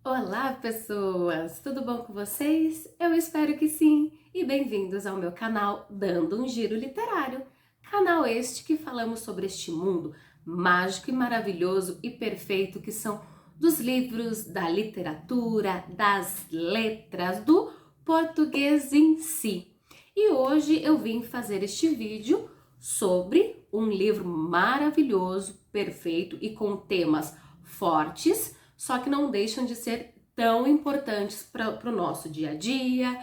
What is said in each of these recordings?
Olá, pessoas! Tudo bom com vocês? Eu espero que sim! E bem-vindos ao meu canal Dando um Giro Literário. Canal este que falamos sobre este mundo mágico e maravilhoso e perfeito que são dos livros, da literatura, das letras, do português em si. E hoje eu vim fazer este vídeo sobre um livro maravilhoso, perfeito e com temas fortes, só que não deixam de ser tão importantes para o nosso dia a dia,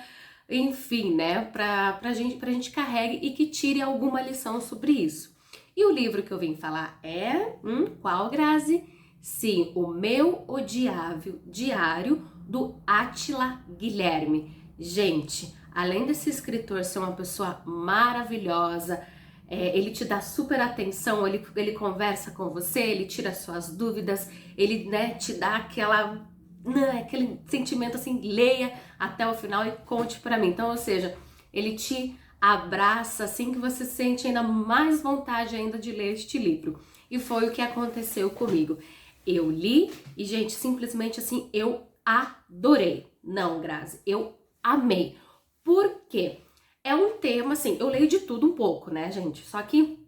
enfim, né, para a gente carregue e que tire alguma lição sobre isso. E o livro que eu vim falar é, qual, Grazi? Sim, O Meu Odiável Diário, do Átila Guilherme. Gente, além desse escritor ser uma pessoa maravilhosa, ele te dá super atenção, ele conversa com você, ele tira suas dúvidas, ele, né, te dá aquele sentimento assim, leia até o final e conte pra mim. Então, ou seja, ele te abraça assim que você sente ainda mais vontade ainda de ler este livro. E foi o que aconteceu comigo. Eu li e, gente, simplesmente assim, eu adorei. Não, Grazi, eu amei. Por quê? É um tema, assim, eu leio de tudo um pouco, né, gente? Só que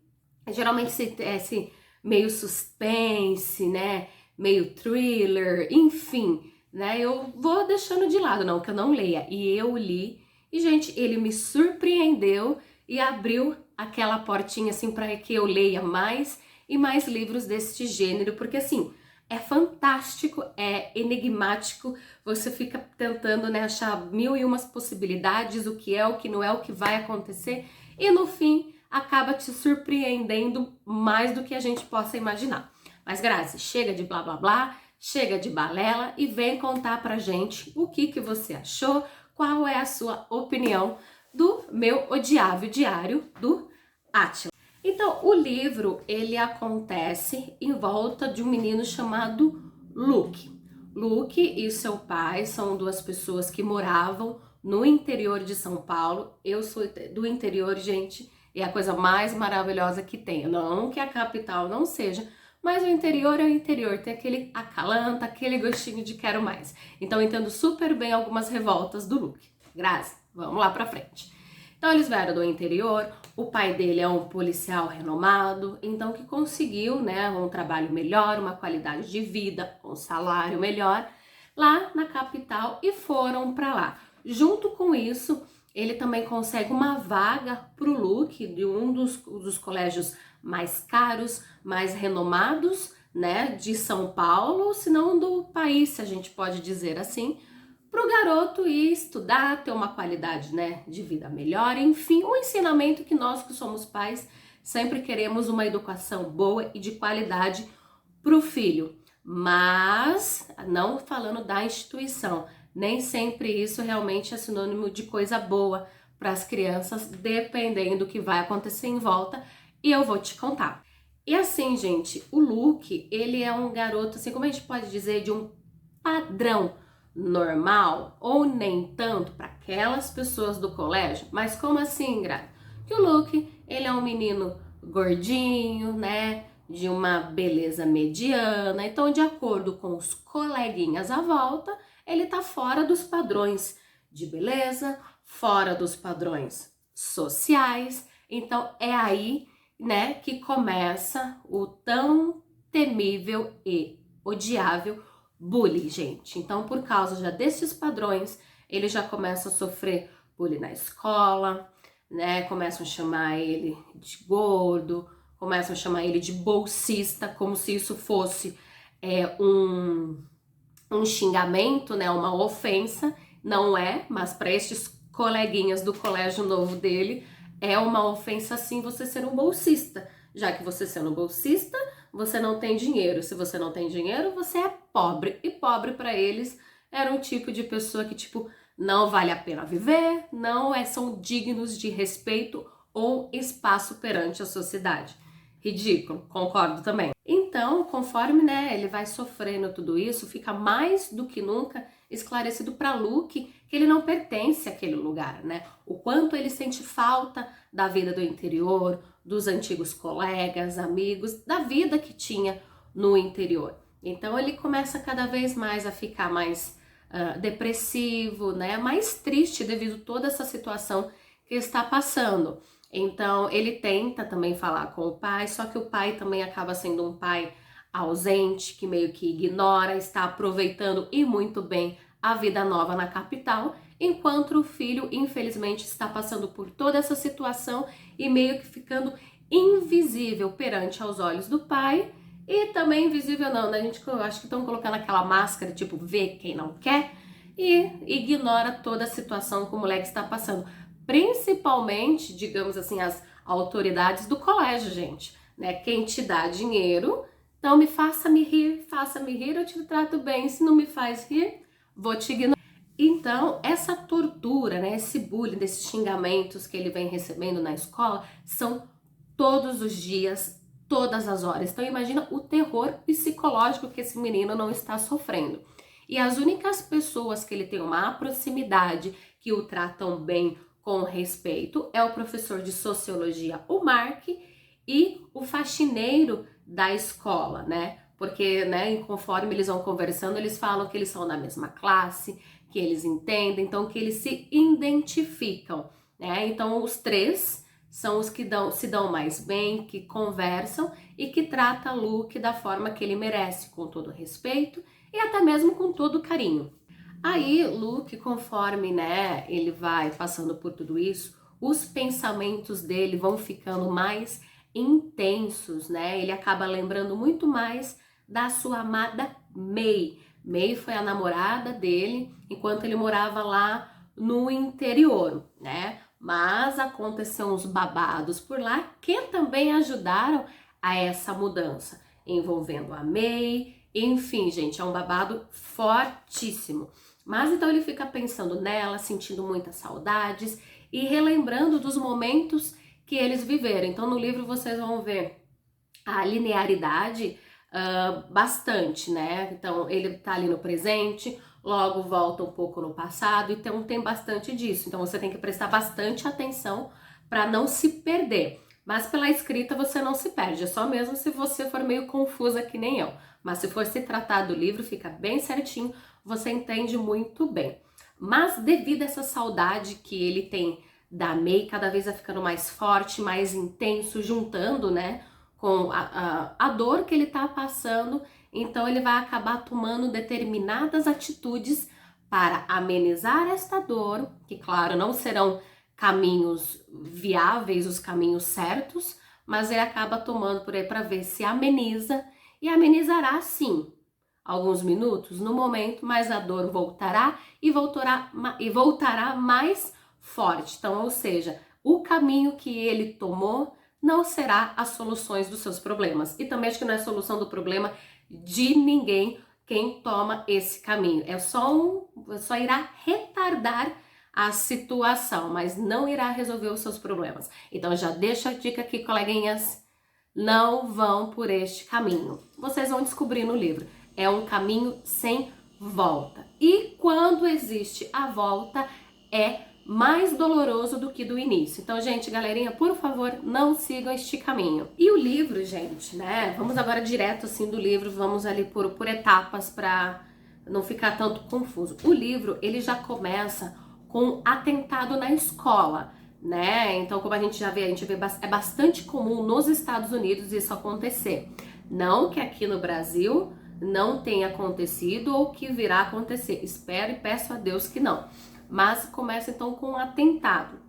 geralmente esse meio suspense, né? Meio thriller, enfim, né? Eu vou deixando de lado, não que eu não leia. E eu li, e, gente, ele me surpreendeu e abriu aquela portinha, assim, para que eu leia mais e mais livros deste gênero, porque, assim, é fantástico, é enigmático, você fica tentando, né, achar mil e umas possibilidades, o que é, o que não é, o que vai acontecer, e no fim acaba te surpreendendo mais do que a gente possa imaginar. Mas, Grazi, chega de blá blá blá, chega de balela e vem contar pra gente o que você achou, qual é a sua opinião do Meu Odiável Diário, do Átila. Então, o livro, ele acontece em volta de um menino chamado Luke. Luke e seu pai são duas pessoas que moravam no interior de São Paulo. Eu sou do interior, gente, e é a coisa mais maravilhosa que tem. Não que a capital não seja, mas o interior é o interior, tem aquele acalanta, aquele gostinho de quero mais. Então, eu entendo super bem algumas revoltas do Luke. Grazi, vamos lá pra frente. Então, eles vieram do interior, o pai dele é um policial renomado, então que conseguiu, né, um trabalho melhor, uma qualidade de vida, um salário melhor lá na capital e foram para lá. Junto com isso, ele também consegue uma vaga para o Luke de um dos colégios mais caros, mais renomados, né, de São Paulo, se não do país, se a gente pode dizer assim, para o garoto ir estudar, ter uma qualidade, né, de vida melhor, enfim, um ensinamento que nós que somos pais sempre queremos uma educação boa e de qualidade para o filho, mas não falando da instituição, nem sempre isso realmente é sinônimo de coisa boa para as crianças, dependendo do que vai acontecer em volta, e eu vou te contar. E assim, gente, o Luke, ele é um garoto, assim, como a gente pode dizer, de um padrão normal ou nem tanto para aquelas pessoas do colégio. Mas como assim, Gra? Que o Luke, ele é um menino gordinho, né, de uma beleza mediana, então de acordo com os coleguinhas à volta, ele tá fora dos padrões de beleza, fora dos padrões sociais, então é aí, né, que começa o tão temível e odiável bullying, gente. Então, por causa já desses padrões, ele já começa a sofrer bullying na escola, né? Começam a chamar ele de gordo, começam a chamar ele de bolsista, como se isso fosse um xingamento, né? Uma ofensa. Não é, mas para estes coleguinhas do colégio novo dele, é uma ofensa sim você ser um bolsista, já que você sendo bolsista, você não tem dinheiro. Se você não tem dinheiro, você é pobre. E pobre para eles era um tipo de pessoa que, tipo, não vale a pena viver, não são dignos de respeito ou espaço perante a sociedade. Ridículo, concordo também. Então, conforme, né, ele vai sofrendo tudo isso, fica mais do que nunca esclarecido para Luke que ele não pertence àquele lugar, né? O quanto ele sente falta da vida do interior, dos antigos colegas, amigos, da vida que tinha no interior. Então ele começa cada vez mais a ficar mais depressivo, né? Mais triste devido a toda essa situação que está passando. Então ele tenta também falar com o pai, só que o pai também acaba sendo um pai ausente, que meio que ignora, está aproveitando e muito bem a vida nova na capital, enquanto o filho, infelizmente, está passando por toda essa situação e meio que ficando invisível perante aos olhos do pai. E também invisível não, né? Eu acho que estão colocando aquela máscara, tipo, vê quem não quer, e ignora toda a situação que o moleque está passando. Principalmente, digamos assim, as autoridades do colégio, gente, né? Quem te dá dinheiro, então faça-me rir, eu te trato bem. Se não me faz rir, vou te ignorar. Então, essa tortura, né? Esse bullying, desses xingamentos que ele vem recebendo na escola, são todos os dias, todas as horas. Então imagina o terror psicológico que esse menino não está sofrendo. E as únicas pessoas que ele tem uma proximidade, que o tratam bem, com respeito, é o professor de sociologia, o Mark, e o faxineiro da escola, né? Porque, né, conforme eles vão conversando, eles falam que eles são da mesma classe, que eles entendem, então que eles se identificam, né? Então os três são os que se dão mais bem, que conversam e que tratam Luke da forma que ele merece, com todo respeito e até mesmo com todo carinho. Aí Luke, conforme, né, ele vai passando por tudo isso, os pensamentos dele vão ficando mais intensos, né? Ele acaba lembrando muito mais da sua amada May. May foi a namorada dele enquanto ele morava lá no interior, né? Mas aconteceram uns babados por lá que também ajudaram a essa mudança, envolvendo a May. Enfim, gente, é um babado fortíssimo. Mas então ele fica pensando nela, sentindo muitas saudades e relembrando dos momentos que eles viveram. Então no livro vocês vão ver a linearidade bastante, né? Então ele tá ali no presente, logo volta um pouco no passado, então tem bastante disso. Então você tem que prestar bastante atenção para não se perder. Mas pela escrita você não se perde, é só mesmo se você for meio confusa que nem eu. Mas se for se tratar do livro, fica bem certinho, você entende muito bem. Mas devido a essa saudade que ele tem da May, cada vez vai ficando mais forte, mais intenso, juntando, né, com a dor que ele tá passando, então ele vai acabar tomando determinadas atitudes para amenizar esta dor, que claro, não serão caminhos viáveis, os caminhos certos, mas ele acaba tomando por aí para ver se ameniza, e amenizará sim alguns minutos no momento, mas a dor voltará e voltará mais forte. Então, ou seja, o caminho que ele tomou não será as soluções dos seus problemas. E também acho que não é a solução do problema de ninguém quem toma esse caminho. Só irá retardar a situação, mas não irá resolver os seus problemas. Então já deixo a dica aqui, coleguinhas, não vão por este caminho. Vocês vão descobrir no livro. É um caminho sem volta. E quando existe a volta, é mais doloroso do que do início. Então, gente, galerinha, por favor, não sigam este caminho. E o livro, gente, né? Vamos agora direto assim do livro, vamos ali por etapas para não ficar tanto confuso. O livro, ele já começa com atentado na escola, né? Então, como a gente vê, é bastante comum nos Estados Unidos isso acontecer. Não que aqui no Brasil não tenha acontecido ou que virá acontecer. Espero e peço a Deus que não. Mas começa então com um atentado,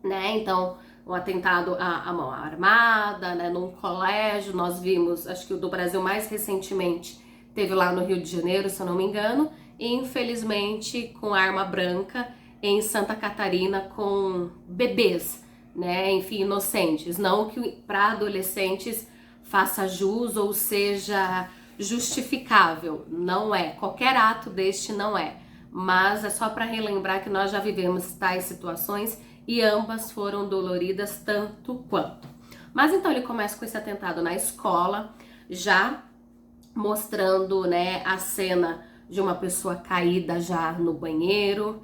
né? Então, um atentado à mão armada, né? Num colégio, nós vimos, acho que o do Brasil mais recentemente teve lá no Rio de Janeiro, se eu não me engano, e infelizmente com arma branca em Santa Catarina com bebês, né? Enfim, inocentes. Não que para adolescentes faça jus ou seja justificável, não é. Qualquer ato deste não é. Mas é só para relembrar que nós já vivemos tais situações e ambas foram doloridas tanto quanto. Mas então ele começa com esse atentado na escola, já mostrando, né, a cena de uma pessoa caída já no banheiro,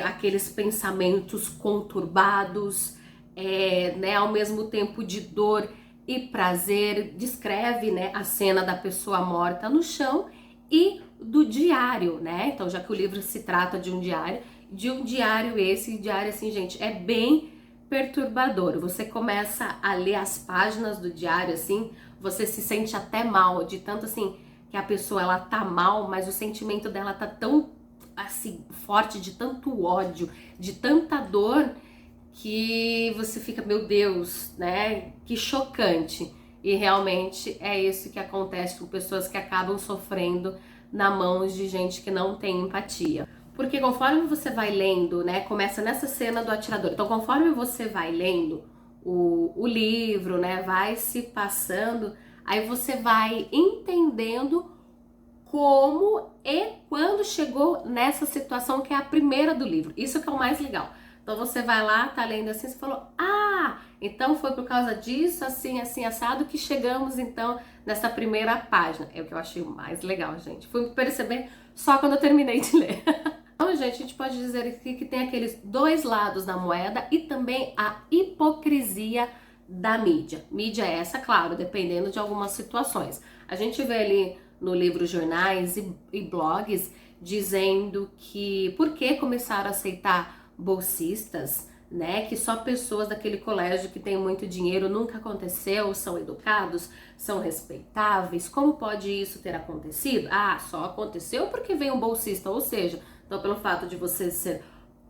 aqueles pensamentos conturbados, né, ao mesmo tempo de dor, e prazer, descreve, né, a cena da pessoa morta no chão e do diário, né? Então, já que o livro se trata de um diário esse diário, assim, gente, é bem perturbador. Você começa a ler as páginas do diário, assim, você se sente até mal, de tanto, assim, que a pessoa, ela tá mal, mas o sentimento dela tá tão, assim, forte, de tanto ódio, de tanta dor, que você fica, meu Deus, né? Que chocante. E realmente é isso que acontece com pessoas que acabam sofrendo na mãos de gente que não tem empatia. Porque conforme você vai lendo, né? Começa nessa cena do atirador. Então, conforme você vai lendo o livro, né? Vai se passando, aí você vai entendendo como e quando chegou nessa situação que é a primeira do livro. Isso que é o mais legal. Então você vai lá, tá lendo assim, você falou, ah, então foi por causa disso, assim, assim, assado, que chegamos então nessa primeira página. É o que eu achei o mais legal, gente. Fui perceber só quando eu terminei de ler. Então, gente, a gente pode dizer aqui que tem aqueles dois lados da moeda e também a hipocrisia da mídia. Mídia é essa, claro, dependendo de algumas situações. A gente vê ali no livro jornais e blogs dizendo que por que começaram a aceitar bolsistas, né? Que só pessoas daquele colégio que tem muito dinheiro nunca aconteceu, são educados, são respeitáveis. Como pode isso ter acontecido? Ah, só aconteceu porque veio um bolsista, ou seja, então pelo fato de você ser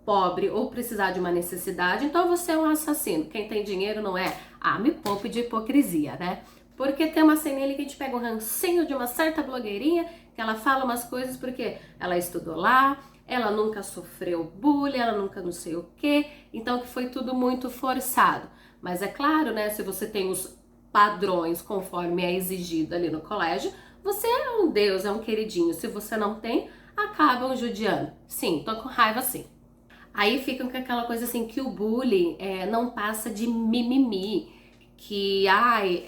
pobre ou precisar de uma necessidade, então você é um assassino. Quem tem dinheiro não é. Ah, me poupe de hipocrisia, né? Porque tem uma cena ali que a gente pega um rancinho de uma certa blogueirinha, que ela fala umas coisas porque ela estudou lá, ela nunca sofreu bullying, ela nunca não sei o quê, então que foi tudo muito forçado. Mas é claro, né, se você tem os padrões conforme é exigido ali no colégio, você é um deus, é um queridinho. Se você não tem, acabam judiando. Sim, tô com raiva sim. Aí ficam com aquela coisa assim que o bullying não passa de mimimi, que ai,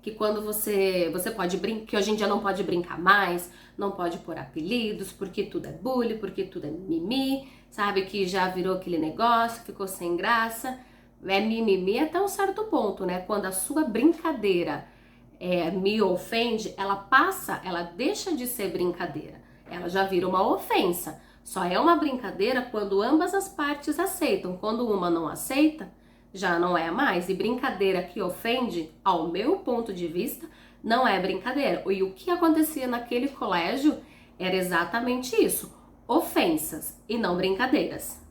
que quando você pode brincar, que hoje em dia não pode brincar mais, não pode pôr apelidos, porque tudo é bullying, porque tudo é mimimi, sabe? Que já virou aquele negócio, ficou sem graça. É mimimi até um certo ponto, né? Quando a sua brincadeira me ofende, ela deixa de ser brincadeira, ela já vira uma ofensa. Só é uma brincadeira quando ambas as partes aceitam. Quando uma não aceita, já não é mais. E brincadeira que ofende, ao meu ponto de vista, não é brincadeira. E o que acontecia naquele colégio era exatamente isso: ofensas e não brincadeiras.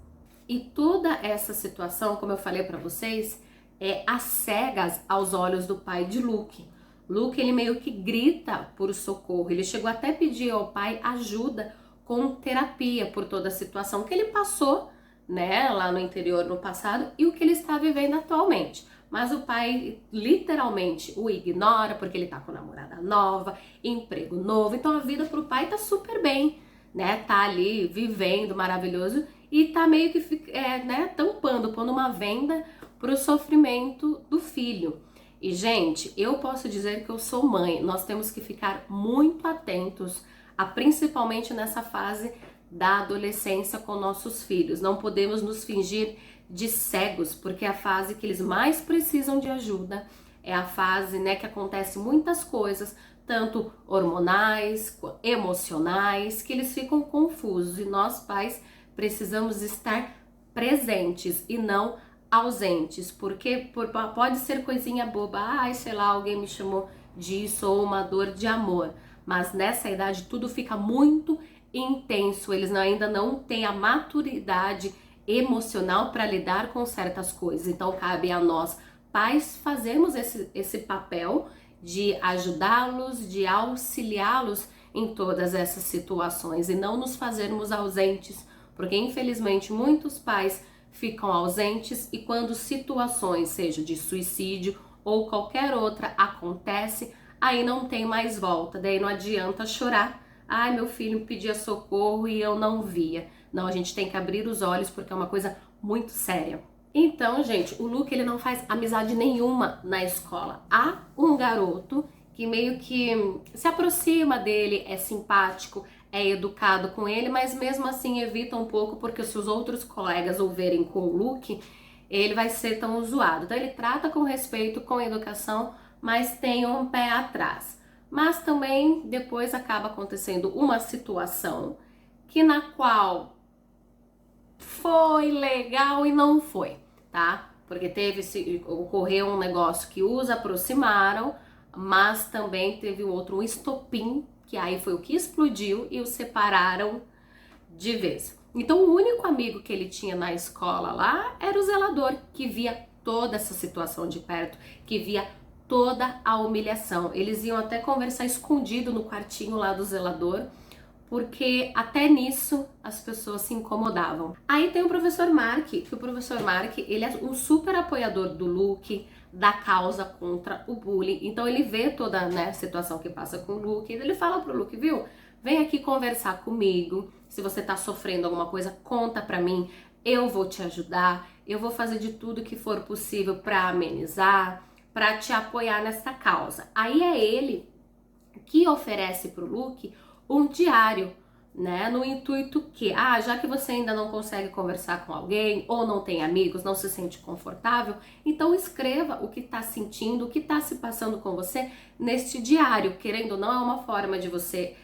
E toda essa situação, como eu falei pra vocês, é às cegas aos olhos do pai de Luke. Luke, ele meio que grita por socorro. Ele chegou até a pedir ao pai ajuda com terapia por toda a situação que ele passou, né, lá no interior no passado e o que ele está vivendo atualmente. Mas o pai literalmente o ignora porque ele tá com namorada nova, emprego novo. Então a vida pro pai tá super bem, né? Tá ali vivendo maravilhoso e tá meio que né, tampando, pondo uma venda pro sofrimento do filho. E gente, eu posso dizer que eu sou mãe. Nós temos que ficar muito atentos principalmente nessa fase da adolescência com nossos filhos. Não podemos nos fingir de cegos, porque é a fase que eles mais precisam de ajuda, é a fase, né, que acontece muitas coisas, tanto hormonais, emocionais, que eles ficam confusos e nós pais precisamos estar presentes e não ausentes, porque pode ser coisinha boba, ai, sei lá, alguém me chamou disso ou uma dor de amor. Mas nessa idade tudo fica muito intenso, eles ainda não têm a maturidade emocional para lidar com certas coisas. Então cabe a nós, pais, fazermos esse papel de ajudá-los, de auxiliá-los em todas essas situações e não nos fazermos ausentes, porque infelizmente muitos pais ficam ausentes e quando situações, seja de suicídio ou qualquer outra, acontece, aí não tem mais volta, daí não adianta chorar. Ai, meu filho pedia socorro e eu não via. Não, a gente tem que abrir os olhos porque é uma coisa muito séria. Então, gente, o Luke, ele não faz amizade nenhuma na escola. Há um garoto que meio que se aproxima dele, é simpático, é educado com ele, mas mesmo assim evita um pouco porque se os outros colegas o verem com o Luke, ele vai ser tão zoado. Então ele trata com respeito, com educação, mas tem um pé atrás. Mas também depois acaba acontecendo uma situação que na qual foi legal e não foi, tá? Porque ocorreu um negócio que os aproximaram, mas também teve um estopim, que aí foi o que explodiu e os separaram de vez. Então o único amigo que ele tinha na escola lá era o zelador, que via toda essa situação de perto, que via toda a humilhação. Eles iam até conversar escondido no quartinho lá do zelador, porque até nisso as pessoas se incomodavam. Aí tem o professor Mark, que o professor Mark, ele é um super apoiador do Luke, da causa contra o bullying. Então ele vê toda, né, a situação que passa com o Luke, e ele fala pro Luke, viu? Vem aqui conversar comigo. Se você tá sofrendo alguma coisa, conta pra mim. Eu vou te ajudar. Eu vou fazer de tudo que for possível pra amenizar, pra te apoiar nessa causa. Aí é ele que oferece pro Luke um diário, né? No intuito que, já que você ainda não consegue conversar com alguém, ou não tem amigos, não se sente confortável, então escreva o que tá sentindo, o que tá se passando com você neste diário. Querendo ou não, é uma forma de você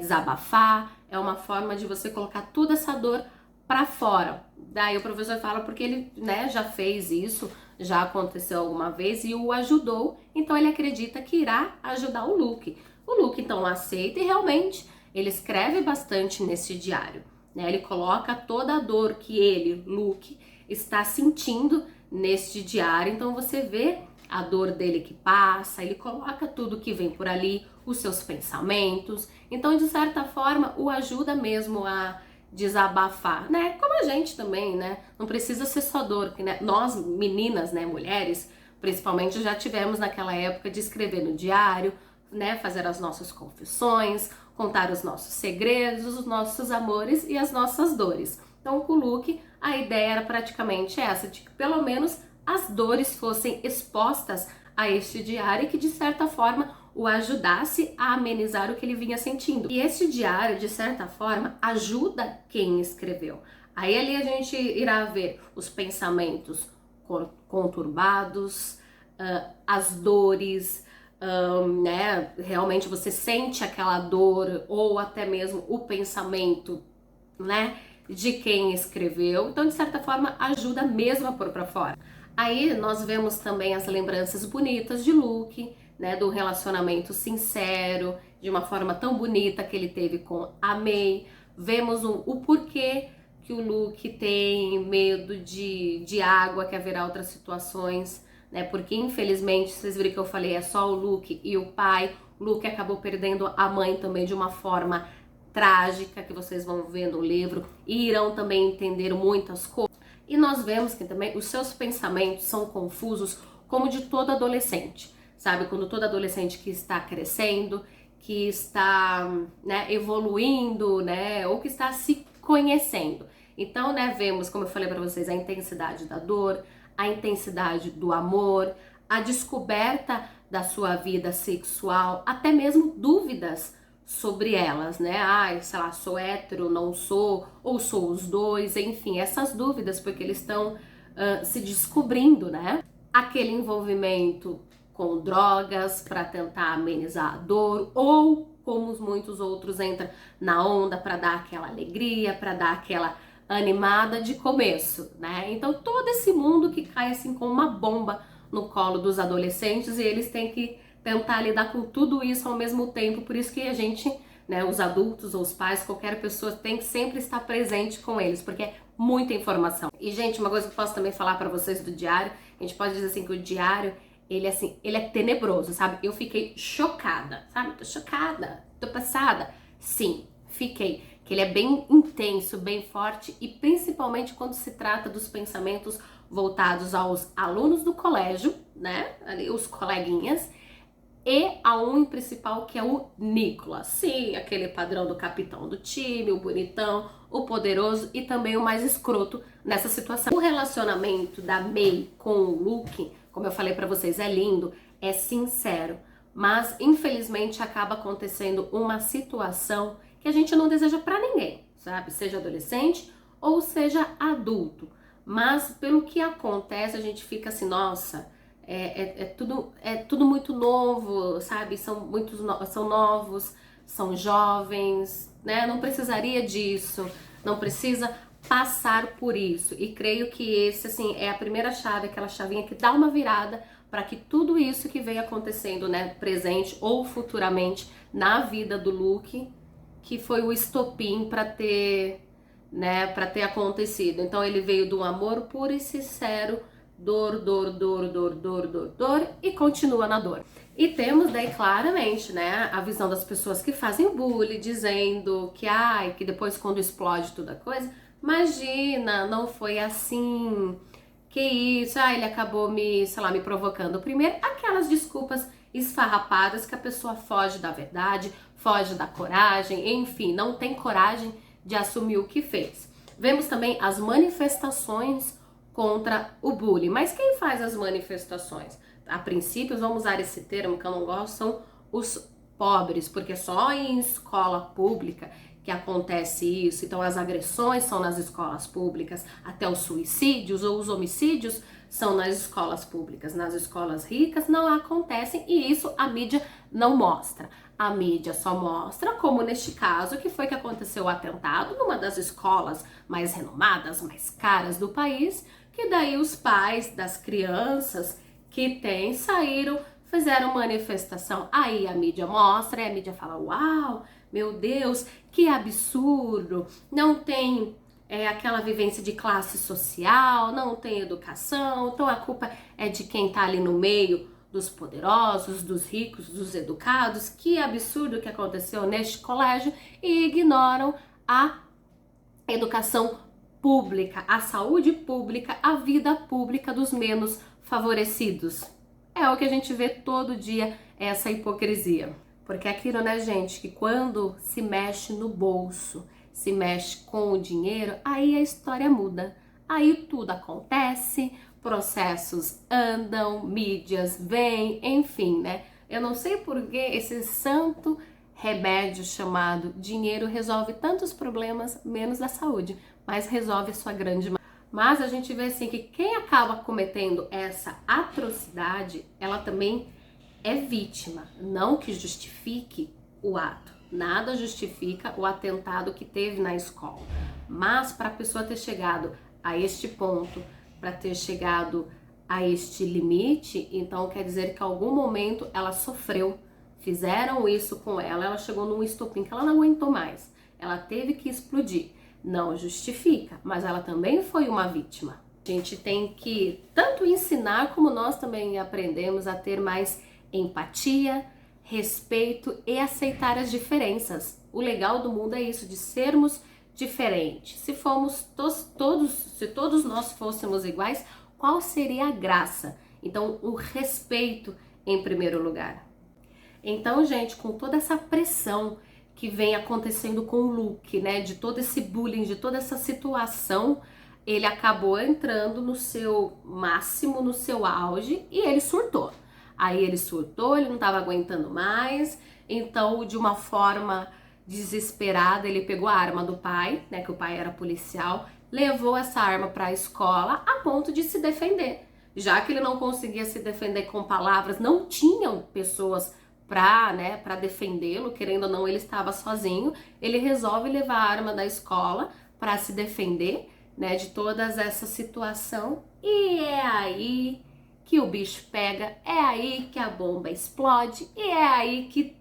desabafar, é uma forma de você colocar toda essa dor pra fora. Daí o professor fala porque ele, né, já fez isso, já aconteceu alguma vez e o ajudou, então ele acredita que irá ajudar o Luke. O Luke então aceita e realmente ele escreve bastante nesse diário, né? Ele coloca toda a dor que ele, Luke, está sentindo neste diário. Então você vê a dor dele que passa, ele coloca tudo que vem por ali, os seus pensamentos. Então, de certa forma, o ajuda mesmo a desabafar, né? Como a gente também, né? Não precisa ser só dor, que, né? Nós meninas, né, mulheres, principalmente já tivemos naquela época de escrever no diário, né, fazer as nossas confissões, contar os nossos segredos, os nossos amores e as nossas dores. Então, com o Luke, a ideia era praticamente essa, de que pelo menos as dores fossem expostas a este diário e que, de certa forma, o ajudasse a amenizar o que ele vinha sentindo. E este diário, de certa forma, ajuda quem escreveu. Aí ali a gente irá ver os pensamentos conturbados, as dores, né? Realmente você sente aquela dor ou até mesmo o pensamento, né, de quem escreveu. Então, de certa forma, ajuda mesmo a pôr pra fora. Aí nós vemos também as lembranças bonitas de Luke, né, do relacionamento sincero, de uma forma tão bonita que ele teve com a May. Vemos o porquê que o Luke tem medo de água, que haverá outras situações, né? Porque infelizmente, vocês viram que eu falei, é só o Luke e o pai. O Luke acabou perdendo a mãe também de uma forma trágica, que vocês vão ver no livro, e irão também entender muitas coisas. E nós vemos que também os seus pensamentos são confusos, como de todo adolescente, sabe? Quando todo adolescente que está crescendo, que está, né, evoluindo, né, ou que está se conhecendo. Então, né, vemos, como eu falei para vocês, a intensidade da dor, a intensidade do amor, a descoberta da sua vida sexual, até mesmo dúvidas sobre elas, né? Ai, sei lá, sou hétero, não sou, ou sou os dois, enfim, essas dúvidas, porque eles estão se descobrindo, né? Aquele envolvimento com drogas para tentar amenizar a dor, ou como muitos outros entram na onda para dar aquela alegria, para dar aquela animada de começo, né? Então todo esse mundo que cai assim com uma bomba no colo dos adolescentes e eles têm que tentar lidar com tudo isso ao mesmo tempo. Por isso que a gente, né, os adultos ou os pais, qualquer pessoa tem que sempre estar presente com eles, porque é muita informação. E gente, uma coisa que eu posso também falar para vocês do diário, a gente pode dizer assim que o diário, ele é tenebroso, sabe? Eu fiquei chocada, sabe? Tô chocada, tô passada. Sim, fiquei. Que ele é bem intenso, bem forte e principalmente quando se trata dos pensamentos voltados aos alunos do colégio, né? Ali, os coleguinhas, e a um principal que é o Nicholas. Sim, aquele padrão do capitão do time, o bonitão, o poderoso e também o mais escroto nessa situação. O relacionamento da May com o Luke, como eu falei pra vocês, é lindo, é sincero, mas infelizmente acaba acontecendo uma situação que a gente não deseja pra ninguém, sabe? Seja adolescente ou seja adulto. Mas pelo que acontece, a gente fica assim, nossa, é tudo muito novo, sabe? São novos, são jovens, né? Não precisaria disso, não precisa passar por isso. E creio que esse, assim, é a primeira chave, aquela chavinha que dá uma virada para que tudo isso que vem acontecendo, né, presente ou futuramente na vida do Luke, que foi o estopim para ter, né, para ter acontecido. Então ele veio do amor puro e sincero, dor, dor, dor, dor, dor, dor, dor e continua na dor. E temos daí claramente, né, a visão das pessoas que fazem bullying, dizendo que ai, que depois quando explode toda a coisa, imagina, não foi assim. Que isso, ele acabou me, sei lá, me provocando. Primeiro, aquelas desculpas esfarrapadas que a pessoa foge da verdade, foge da coragem, enfim, não tem coragem de assumir o que fez. Vemos também as manifestações contra o bullying. Mas quem faz as manifestações? A princípio, vamos usar esse termo que eu não gosto, são os pobres, porque só em escola pública que acontece isso. Então as agressões são nas escolas públicas, até os suicídios ou os homicídios são nas escolas públicas. Nas escolas ricas não acontecem e isso a mídia não mostra. A mídia só mostra, como neste caso, que foi que aconteceu o atentado numa das escolas mais renomadas, mais caras do país, que daí os pais das crianças que saíram, fizeram manifestação. Aí a mídia mostra, e a mídia fala, uau, meu Deus, que absurdo, não tem aquela vivência de classe social, não tem educação, então a culpa é de quem tá ali no meio dos poderosos, dos ricos, dos educados, que absurdo que aconteceu neste colégio e ignoram a educação pública, a saúde pública, a vida pública dos menos favorecidos. É o que a gente vê todo dia, essa hipocrisia. Porque é aquilo, né, gente, que quando se mexe no bolso, se mexe com o dinheiro, aí a história muda. Aí tudo acontece, processos andam, mídias vêm, enfim, né? Eu não sei por que esse santo remédio chamado dinheiro resolve tantos problemas, menos da saúde, mas resolve a sua grande maioria. Mas a gente vê assim que quem acaba cometendo essa atrocidade, ela também é vítima, não que justifique o ato. Nada justifica o atentado que teve na escola. Mas para a pessoa ter chegado a este ponto, para ter chegado a este limite, então quer dizer que em algum momento ela sofreu. Fizeram isso com ela, ela chegou num estopim que ela não aguentou mais. Ela teve que explodir. Não justifica, mas ela também foi uma vítima. A gente tem que tanto ensinar como nós também aprendemos a ter mais empatia, respeito e aceitar as diferenças. O legal do mundo é isso, de sermos diferentes. Se todos nós fôssemos iguais, qual seria a graça? Então, o respeito em primeiro lugar. Então, gente, com toda essa pressão que vem acontecendo com o Luke, né, de todo esse bullying, de toda essa situação, ele acabou entrando no seu máximo, no seu auge e ele surtou. Aí ele surtou, ele não estava aguentando mais, então de uma forma desesperada ele pegou a arma do pai, né, que o pai era policial, levou essa arma para a escola a ponto de se defender. Já que ele não conseguia se defender com palavras, não tinham pessoas para defendê-lo, querendo ou não, ele estava sozinho, ele resolve levar a arma da escola para se defender, né, de toda essa situação, e é aí que o bicho pega, é aí que a bomba explode, e é aí que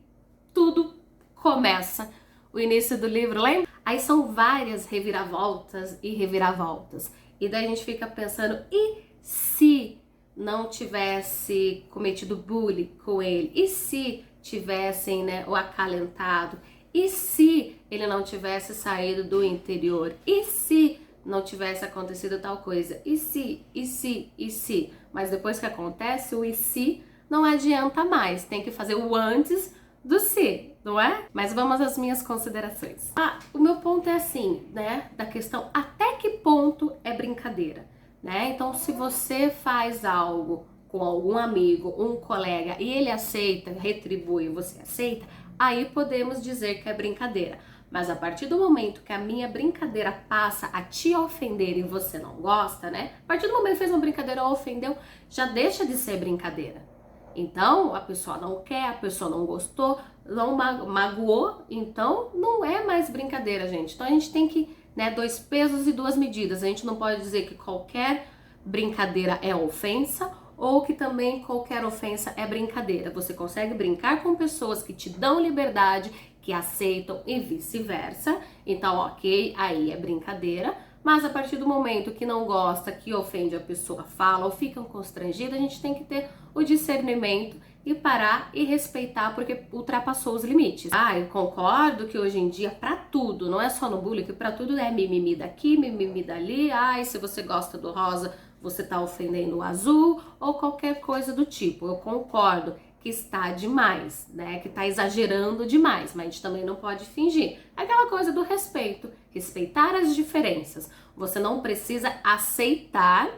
tudo começa. O início do livro, lembra? Aí são várias reviravoltas e reviravoltas, e daí a gente fica pensando, e se não tivesse cometido bullying com ele? E se tivessem, né, o acalentado? E se ele não tivesse saído do interior? E se não tivesse acontecido tal coisa? E se, e se, e se? Mas depois que acontece, o e se não adianta mais. Tem que fazer o antes do se, não é? Mas vamos às minhas considerações. O meu ponto é assim, né, da questão até que ponto é brincadeira, né? Então, se você faz algo com algum amigo, um colega, e ele aceita, retribui, você aceita, aí podemos dizer que é brincadeira. Mas a partir do momento que a minha brincadeira passa a te ofender e você não gosta, né? A partir do momento que fez uma brincadeira ou ofendeu, já deixa de ser brincadeira. Então, a pessoa não quer, a pessoa não gostou, não magoou, então não é mais brincadeira, gente. Então a gente tem que, né, 2 pesos e 2 medidas. A gente não pode dizer que qualquer brincadeira é ofensa ou que também qualquer ofensa é brincadeira. Você consegue brincar com pessoas que te dão liberdade, que aceitam e vice-versa. Então, ok, aí é brincadeira. Mas a partir do momento que não gosta, que ofende a pessoa, fala ou fica constrangida, a gente tem que ter o discernimento e parar e respeitar porque ultrapassou os limites. Ah, eu concordo que hoje em dia pra tudo, não é só no bullying, que pra tudo é mimimi daqui, mimimi dali. Ai, se você gosta do rosa, você tá ofendendo o azul ou qualquer coisa do tipo. Eu concordo que está demais, né? Que tá exagerando demais, mas a gente também não pode fingir. É aquela coisa do respeito, respeitar as diferenças. Você não precisa aceitar,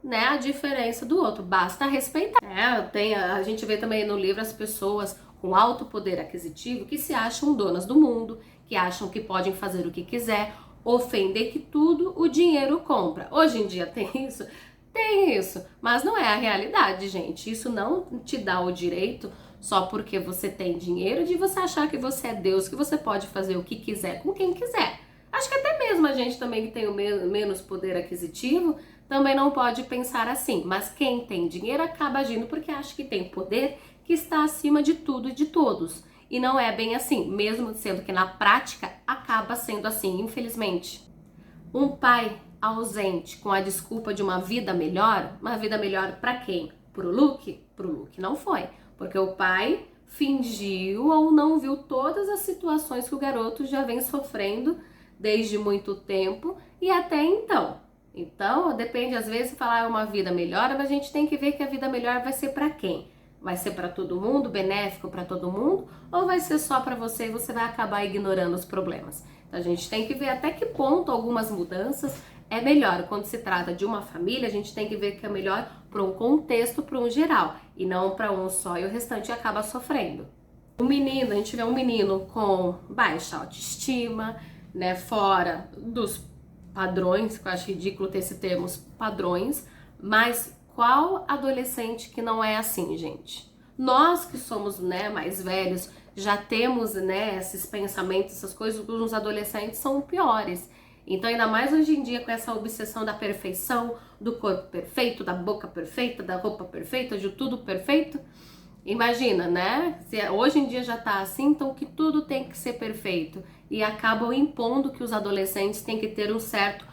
né, a diferença do outro, basta respeitar. A gente vê também no livro as pessoas com alto poder aquisitivo que se acham donas do mundo, que acham que podem fazer o que quiser, ofender que tudo o dinheiro compra. Hoje em dia tem isso? Tem isso, mas não é a realidade, gente. Isso não te dá o direito, só porque você tem dinheiro, de você achar que você é Deus, que você pode fazer o que quiser com quem quiser. Acho que até mesmo a gente também que tem o menos poder aquisitivo também não pode pensar assim. Mas quem tem dinheiro acaba agindo porque acha que tem poder que está acima de tudo e de todos. E não é bem assim, mesmo sendo que na prática acaba sendo assim, infelizmente. Um pai ausente com a desculpa de uma vida melhor para quem? Pro Luke? Pro Luke não foi, porque o pai fingiu ou não viu todas as situações que o garoto já vem sofrendo desde muito tempo e até então. Então, depende, às vezes falar uma vida melhor, mas a gente tem que ver que a vida melhor vai ser para quem? Vai ser para todo mundo, benéfico para todo mundo, ou vai ser só para você e você vai acabar ignorando os problemas? Então, a gente tem que ver até que ponto algumas mudanças é melhor. Quando se trata de uma família, a gente tem que ver que é melhor para um contexto, para um geral, e não para um só e o restante acaba sofrendo. A gente vê um menino com baixa autoestima, né, fora dos padrões, que eu acho ridículo ter esse termo, padrões, mas qual adolescente que não é assim, gente? Nós que somos, né, mais velhos, já temos, né, esses pensamentos, essas coisas, os adolescentes são piores. Então, ainda mais hoje em dia com essa obsessão da perfeição, do corpo perfeito, da boca perfeita, da roupa perfeita, de tudo perfeito. Imagina, né? Se hoje em dia já tá assim, então que tudo tem que ser perfeito. E acabam impondo que os adolescentes têm que ter um certo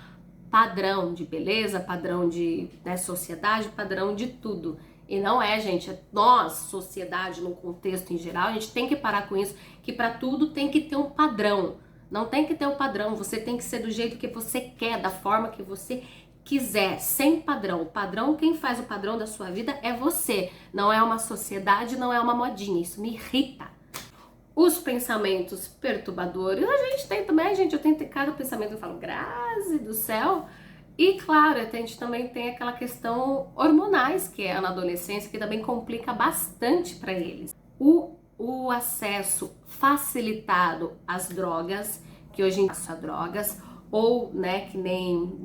padrão de beleza, padrão de, né, sociedade, padrão de tudo. E não é, gente, é nós, sociedade, no contexto em geral, a gente tem que parar com isso, que para tudo tem que ter um padrão. Não tem que ter um padrão, você tem que ser do jeito que você quer, da forma que você quiser, sem padrão. O padrão, quem faz o padrão da sua vida é você. Não é uma sociedade, não é uma modinha. Isso me irrita. Os pensamentos perturbadores, a gente tem também, gente, eu tenho cada pensamento, eu falo, Grazi do céu. E claro, a gente também tem aquela questão hormonais, que é na adolescência, que também complica bastante para eles. O acesso facilitado às drogas, que hoje em dia são drogas, ou, né, que nem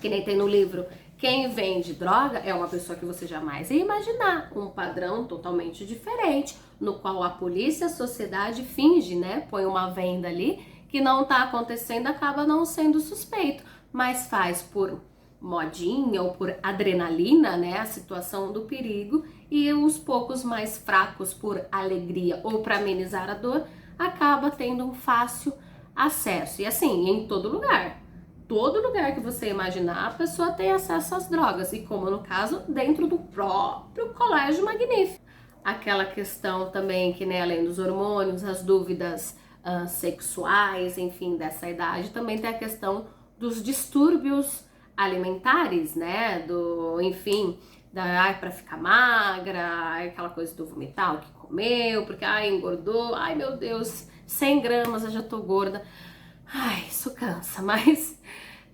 tem no livro, quem vende droga é uma pessoa que você jamais ia imaginar, um padrão totalmente diferente, no qual a polícia, a sociedade finge, né, põe uma venda ali, que não tá acontecendo, acaba não sendo suspeito, mas faz por modinha ou por adrenalina, né, a situação do perigo, e os poucos mais fracos por alegria ou para amenizar a dor, acaba tendo um fácil acesso. E assim, em todo lugar que você imaginar, a pessoa tem acesso às drogas, e como no caso, dentro do próprio Colégio Magnífico. Aquela questão também que, né, além dos hormônios, as dúvidas sexuais, enfim, dessa idade, também tem a questão dos distúrbios alimentares, né, enfim, para ficar magra, aquela coisa do vomitar o que comeu, porque, engordou, meu Deus, 100 gramas, eu já tô gorda. Isso cansa, mas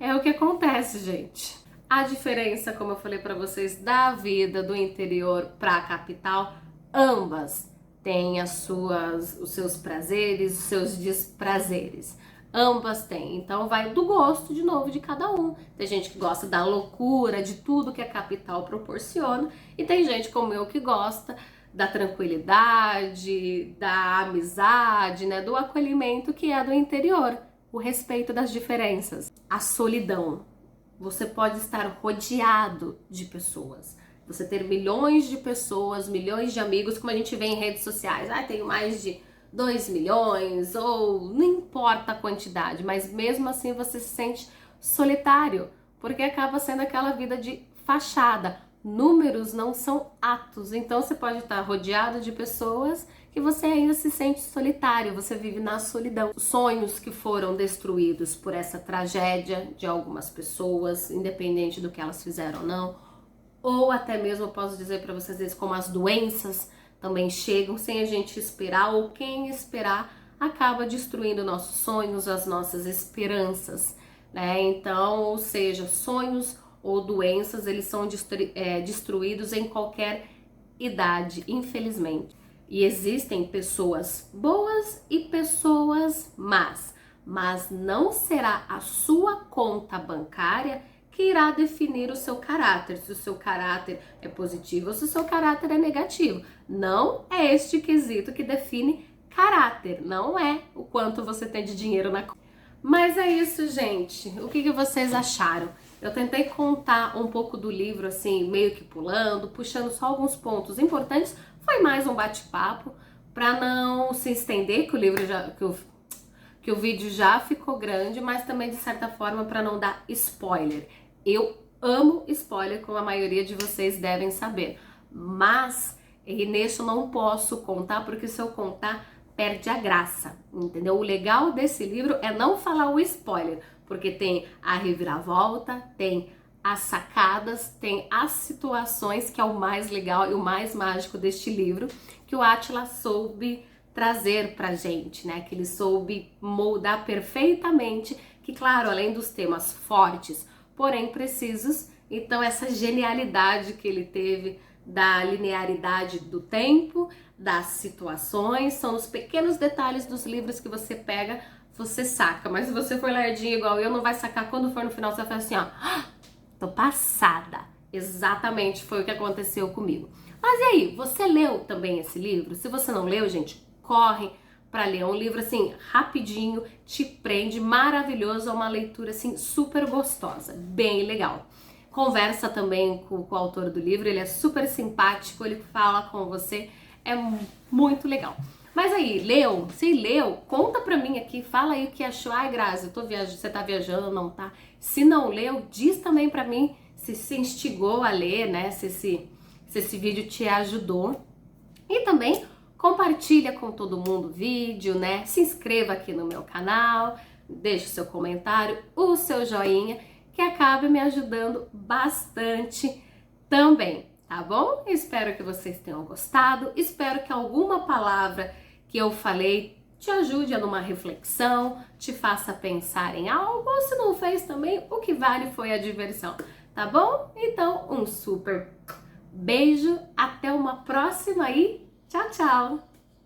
é o que acontece, gente. A diferença, como eu falei pra vocês, da vida do interior pra capital, ambas tem os seus prazeres, os seus desprazeres. Ambas têm. Então vai do gosto, de novo, de cada um. Tem gente que gosta da loucura, de tudo que a capital proporciona, e tem gente como eu que gosta da tranquilidade, da amizade, né, do acolhimento que é do interior, o respeito das diferenças, a solidão. Você pode estar rodeado de pessoas. Você ter milhões de pessoas, milhões de amigos, como a gente vê em redes sociais. Ah, tenho mais de 2 milhões, ou não importa a quantidade, mas mesmo assim você se sente solitário, porque acaba sendo aquela vida de fachada. Números não são atos, então você pode estar rodeado de pessoas que você ainda se sente solitário, você vive na solidão. Sonhos que foram destruídos por essa tragédia de algumas pessoas, independente do que elas fizeram ou não, ou até mesmo eu posso dizer para vocês, às vezes, como as doenças também chegam sem a gente esperar, ou quem esperar acaba destruindo nossos sonhos, as nossas esperanças, né? Então, ou seja, sonhos ou doenças, eles são destruídos em qualquer idade, infelizmente. E existem pessoas boas e pessoas más, mas não será a sua conta bancária que irá definir o seu caráter, se o seu caráter é positivo ou se o seu caráter é negativo. Não é este quesito que define caráter, não é o quanto você tem de dinheiro na conta. Mas é isso, gente. O que vocês acharam? Eu tentei contar um pouco do livro, assim, meio que pulando, puxando só alguns pontos importantes. Foi mais um bate-papo, para não se estender, que o livro já... que o vídeo já ficou grande, mas também, de certa forma, para não dar spoiler. Eu amo spoiler, como a maioria de vocês devem saber. Mas, nesse eu não posso contar, porque se eu contar, perde a graça, entendeu? O legal desse livro é não falar o spoiler, porque tem a reviravolta, tem as sacadas, tem as situações, que é o mais legal e o mais mágico deste livro, que o Átila soube trazer pra gente, né? Que ele soube moldar perfeitamente, que claro, além dos temas fortes, porém precisos, então essa genialidade que ele teve da linearidade do tempo, das situações, são os pequenos detalhes dos livros que você pega, você saca, mas se você for lerdinho igual eu, não vai sacar. Quando for no final, você vai falar assim, ó, tô passada. Exatamente foi o que aconteceu comigo. Mas e aí, você leu também esse livro? Se você não leu, gente, corre para ler. É um livro assim, rapidinho, te prende, maravilhoso, é uma leitura assim super gostosa, bem legal. Conversa também com o autor do livro, ele é super simpático, ele fala com você, é muito legal. Mas aí, leu? Se leu, conta pra mim aqui, fala aí o que achou. Ai, Grazi, eu tô viajando, você tá viajando, não tá? Se não leu, diz também pra mim se se instigou a ler, né? Se esse vídeo te ajudou. E também compartilha com todo mundo o vídeo, né? Se inscreva aqui no meu canal, deixe o seu comentário, o seu joinha, que acaba me ajudando bastante também, tá bom? Espero que vocês tenham gostado, espero que alguma palavra que eu falei te ajude a numa reflexão, te faça pensar em algo, ou se não fez também, o que vale foi a diversão, tá bom? Então, um super beijo, até uma próxima e tchau, tchau!